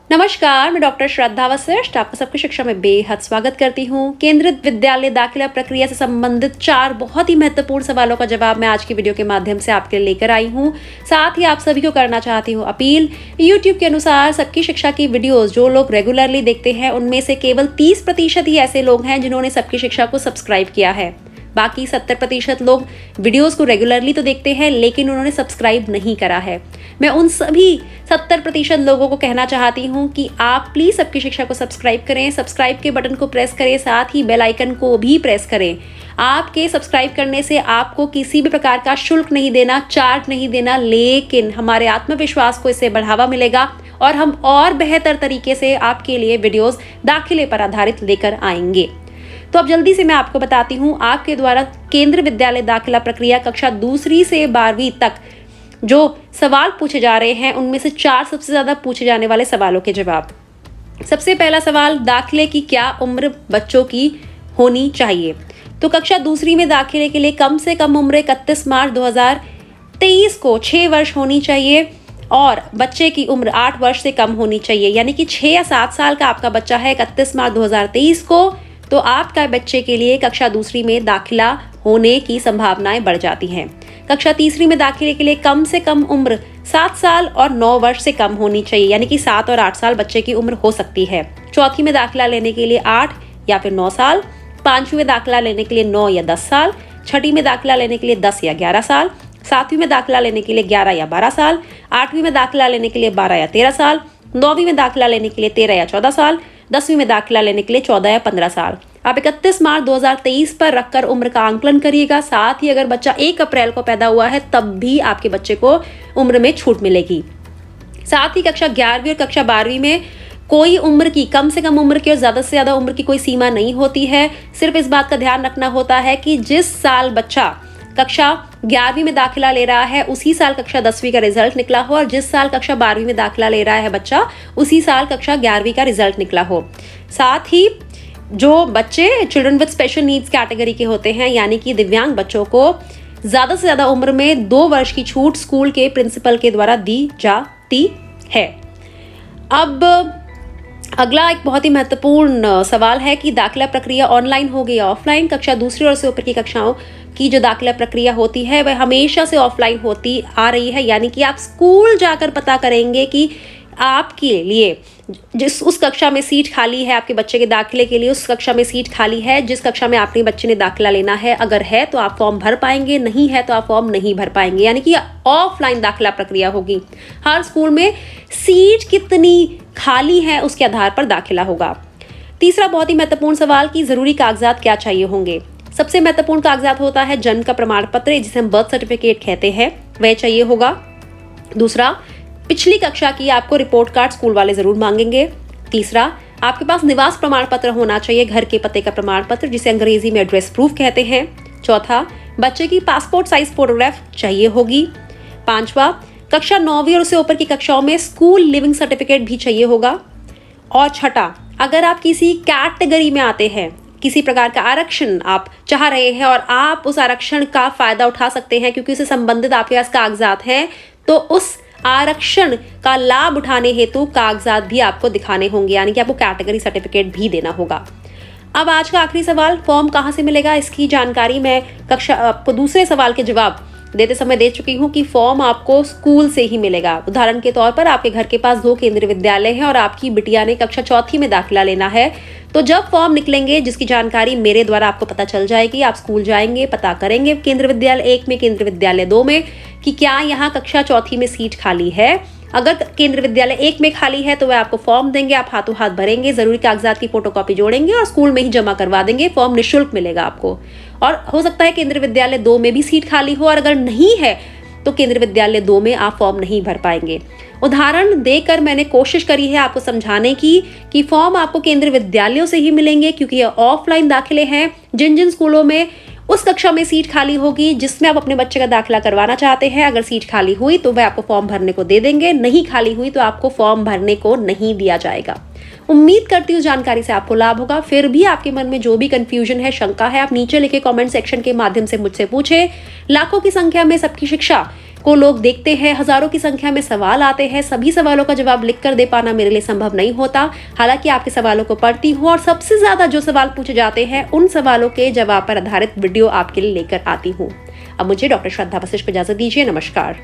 नमस्कार, मैं डॉक्टर श्रद्धा वशिष्ठ आपका सबकी शिक्षा में बेहद स्वागत करती हूँ। केंद्रित विद्यालय दाखिला प्रक्रिया से संबंधित 4 बहुत ही महत्वपूर्ण सवालों का जवाब मैं आज की वीडियो के माध्यम से आपके लिए लेकर आई हूँ। साथ ही आप सभी को करना चाहती हूँ अपील। YouTube के अनुसार सबकी शिक्षा की वीडियोस जो लोग रेगुलरली देखते हैं उनमें से केवल 30% ही ऐसे लोग हैं जिन्होंने सबकी शिक्षा को सब्सक्राइब किया है। बाकी 70% लोग वीडियोस को रेगुलरली तो देखते हैं लेकिन उन्होंने सब्सक्राइब नहीं करा है। मैं उन सभी 70% लोगों को कहना चाहती हूं कि आप प्लीज़ सबकी शिक्षा को सब्सक्राइब करें। सब्सक्राइब के बटन को प्रेस करें, साथ ही बेल आइकन को भी प्रेस करें। आपके सब्सक्राइब करने से आपको किसी भी प्रकार का शुल्क नहीं देना, चार्ज नहीं देना, लेकिन हमारे आत्मविश्वास को इससे बढ़ावा मिलेगा और हम और बेहतर तरीके से आपके लिए वीडियोस दाखिले पर आधारित लेकर आएंगे। तो अब जल्दी से मैं आपको बताती हूँ आपके द्वारा केंद्रीय विद्यालय दाखिला प्रक्रिया कक्षा 2 से 12वीं तक जो सवाल पूछे जा रहे हैं उनमें से 4 सबसे ज्यादा पूछे जाने वाले सवालों के जवाब। सबसे पहला सवाल, दाखिले की क्या उम्र बच्चों की होनी चाहिए? तो कक्षा 2 में दाखिले के लिए कम से कम उम्र 31 मार्च 2023 को 6 वर्ष होनी चाहिए और बच्चे की उम्र 8 वर्ष से कम होनी चाहिए। यानी कि 6 या 7 साल का आपका बच्चा है 31 मार्च 2023 को, तो आपका बच्चे के लिए कक्षा 2 में दाखिला होने की संभावनाएं बढ़ जाती हैं। कक्षा 3 में दाखिले के लिए कम से कम उम्र 7 साल और 9 वर्ष से कम होनी चाहिए। यानी कि 7 और 8 साल बच्चे की उम्र हो सकती है। चौथी में दाखिला लेने के लिए 8 या फिर 9 साल। 5वीं में दाखिला लेने के लिए 9 या 10 साल। 6वीं में दाखिला लेने के लिए 10 या 11 साल। 7वीं में दाखिला लेने के लिए 11 या 12 साल। 8वीं में दाखिला लेने के लिए 12 या 13 साल। 9वीं में दाखिला लेने के लिए 13 या 14 साल। 10वीं में दाखिला लेने के लिए 14 या 15 साल। आप 31 मार्च 2023 पर रखकर उम्र का आंकलन करिएगा। साथ ही अगर बच्चा 1 अप्रैल को पैदा हुआ है तब भी आपके बच्चे को उम्र में छूट मिलेगी। साथ ही कक्षा 11वीं और कक्षा 12वीं में कोई उम्र की, कम से कम उम्र की और ज्यादा से ज्यादा उम्र की कोई सीमा नहीं होती है। सिर्फ इस बात का ध्यान रखना होता है कि जिस साल बच्चा कक्षा 11वीं में दाखिला ले रहा है उसी साल कक्षा 10वीं का रिजल्ट निकला हो और जिस साल कक्षा 12वीं में दाखिला ले रहा है बच्चा उसी साल कक्षा 11वीं का रिजल्ट निकला हो। साथ ही जो बच्चे children with special needs category के होते हैं यानी कि दिव्यांग बच्चों को ज्यादा से ज्यादा उम्र में 2 वर्ष की छूट स्कूल के प्रिंसिपल के द्वारा दी जाती है। अब अगला एक बहुत ही महत्वपूर्ण सवाल है कि दाखिला प्रक्रिया ऑनलाइन होगी या ऑफलाइन। कक्षा 2 और से ऊपर की कक्षाओं की जो दाखिला प्रक्रिया होती है वह हमेशा से ऑफलाइन होती आ रही है। यानी कि आप स्कूल जाकर पता करेंगे कि आपके लिए जिस उस कक्षा में सीट खाली है, आपके बच्चे के दाखिले के लिए उस कक्षा में सीट खाली है जिस कक्षा में आपके बच्चे ने दाखिला लेना है। अगर है तो आप फॉर्म भर पाएंगे, नहीं है तो आप फॉर्म नहीं भर पाएंगे। यानी कि ऑफलाइन दाखिला प्रक्रिया होगी। हर स्कूल में सीट कितनी खाली है उसके आधार पर दाखिला होगा। तीसरा बहुत ही महत्वपूर्ण सवाल कि जरूरी कागजात क्या चाहिए होंगे। सबसे महत्वपूर्ण कागजात होता है जन्म का प्रमाण पत्र, जिसे हम बर्थ सर्टिफिकेट कहते हैं, वह चाहिए होगा। दूसरा, पिछली कक्षा की आपको रिपोर्ट कार्ड स्कूल वाले जरूर मांगेंगे। तीसरा, आपके पास निवास प्रमाण पत्र होना चाहिए, घर के पते का प्रमाण पत्र, जिसे अंग्रेजी में एड्रेस प्रूफ कहते हैं। चौथा, बच्चे की पासपोर्ट साइज फोटोग्राफ चाहिए होगी। 5वां, कक्षा 9वीं और उससे ऊपर की कक्षाओं में स्कूल लिविंग सर्टिफिकेट भी चाहिए होगा। और छठा, अगर आप किसी कैटेगरी में आते हैं, किसी प्रकार का आरक्षण आप चाह रहे हैं और आप उस आरक्षण का फायदा उठा सकते हैं क्योंकि उससे संबंधित आपके पास कागजात हैं, तो उस आरक्षण का लाभ उठाने हेतु कागजात भी आपको दिखाने होंगे। यानी कि आपको कैटेगरी सर्टिफिकेट भी देना होगा। अब आज का आखिरी सवाल, फॉर्म कहाँ से मिलेगा, इसकी जानकारी मैं आपको दूसरे सवाल के जवाब देते समय दे चुकी हूँ कि फॉर्म आपको स्कूल से ही मिलेगा। उदाहरण के तौर पर आपके घर के पास 2 केंद्रीय विद्यालय हैं और आपकी बिटिया ने कक्षा 4 में दाखिला लेना है, तो जब फॉर्म निकलेंगे जिसकी जानकारी मेरे द्वारा आपको पता चल जाएगी, आप स्कूल जाएंगे, पता करेंगे केंद्रीय विद्यालय 1 में, केंद्रीय विद्यालय 2 में कि क्या यहाँ कक्षा 4 में सीट खाली है। अगर केंद्रीय विद्यालय 1 में खाली है तो वह आपको फॉर्म देंगे, आप हाथों हाथ भरेंगे, जरूरी कागजात की फोटोकॉपी जोड़ेंगे और स्कूल में ही जमा करवा देंगे। फॉर्म निःशुल्क मिलेगा आपको। और हो सकता है केंद्रीय विद्यालय 2 में भी सीट खाली हो और अगर नहीं है तो केंद्रीय विद्यालय 2 में आप फॉर्म नहीं भर पाएंगे। उदाहरण देकर मैंने कोशिश करी है आपको समझाने की कि फॉर्म आपको केंद्रीय विद्यालयों से ही मिलेंगे क्योंकि ये ऑफलाइन दाखिले हैं। जिन जिन स्कूलों में उस कक्षा में सीट खाली होगी जिसमें आप अपने बच्चे का दाखिला करवाना चाहते हैं, अगर सीट खाली हुई तो वह आपको फॉर्म भरने को दे देंगे, नहीं खाली हुई तो आपको फॉर्म भरने को नहीं दिया जाएगा। उम्मीद करती हूँ जानकारी से आपको लाभ होगा। फिर भी आपके मन में जो भी कंफ्यूजन है, शंका है, आप नीचे लिखे कमेंट सेक्शन के माध्यम से मुझसे पूछे। लाखों की संख्या में सबकी शिक्षा को लोग देखते हैं, हजारों की संख्या में सवाल आते हैं, सभी सवालों का जवाब लिख कर दे पाना मेरे लिए संभव नहीं होता। हालांकि आपके सवालों को पढ़ती हूँ और सबसे ज्यादा जो सवाल पूछे जाते हैं उन सवालों के जवाब पर आधारित वीडियो आपके लिए लेकर आती हूँ। अब मुझे डॉक्टर श्रद्धा वशिष्ठ को इजाजत दीजिए। नमस्कार।